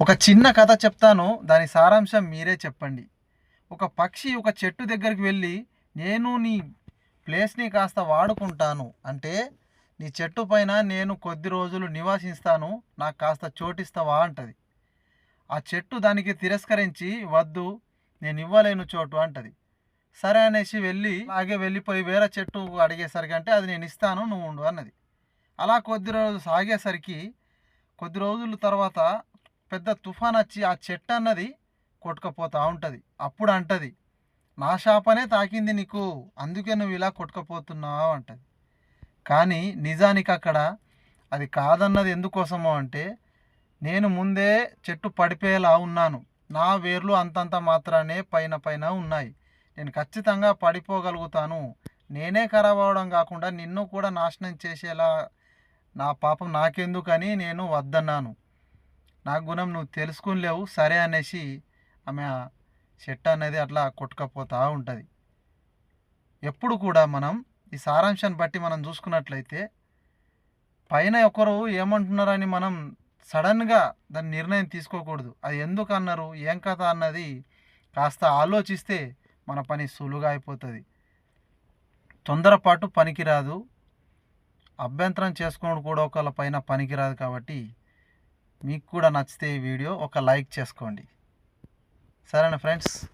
ఒక చిన్న కథ చెప్తాను. దాని సారాంశం మీరే చెప్పండి. ఒక పక్షి ఒక చెట్టు దగ్గరికి వెళ్ళి, నేను నీ ప్లేస్‌ని కాస్త వాడుకుంటాను. అంటే నీ చెట్టు పైన నేను కొద్ది రోజులు నివాసిస్తాను. నాకు కాస్త చోటిస్తావా అంటది. ఆ చెట్టు దానికి తిరస్కరించి, వద్దు నేనివ్వలేను చోటు అంటది. సరే అనేసి వెళ్ళి అలాగే వెళ్ళిపోయి వేరే చెట్టు అడిగేసరికి అంటే అది నేనిస్తాను నువ్వుండు అన్నది. అలా కొద్ది రోజులు సాగేసరికి కొద్ది రోజుల తర్వాత పెద్ద తుఫానొచ్చి ఆ చెట్టన్నది కొట్టుకపోతా ఉంటది. అప్పుడు అంటది, "నా శాపనే తాకింది నీకు. అందుకే నువ్వు ఇలా కొట్టుకుపోతున్నావు" అంటది. కానీ నిజానికక్కడ అది కాదన్నది ఎందుకోసమో అంటే, నేను ముందే చెట్టు పడిపోయేలా ఉన్నాను. నా వేర్లు అంతంత మాత్రానే పైన పైన ఉన్నాయి. నేను ఖచ్చితంగా పడిపోగలుగుతాను. నేనే ఖరాబ్ అవ్వడం గాకుండా నిన్ను కూడా నాశనం చేసేలా నా పాపం నాకెందుకని నేను వద్దన్నాను. నా గుణం నువ్వు తెలుసుకొనలేవు సరే అనేసి ఆమె ఆ చెట్టు అనేది అట్లా కొట్టుకపోతా ఉంటుంది. ఎప్పుడు కూడా మనం ఈ సారాంశాన్ని బట్టి మనం చూసుకున్నట్లయితే పైన ఒకరు ఏమంటున్నారని మనం సడన్గా దాని నిర్ణయం తీసుకోకూడదు. అది ఎందుకు అన్నారు ఏం కథ అన్నది కాస్త ఆలోచిస్తే మన పని సులువుగా అయిపోతుంది. తొందరపాటు పనికిరాదు. అభ్యంతరం చేసుకోవడం కూడా ఒకళ్ళ పైన పనికిరాదు. కాబట్టి మీకు కూడా నచ్చితే ఈ వీడియో ఒక లైక్ చేసుకోండి. సరేనా ఫ్రెండ్స్.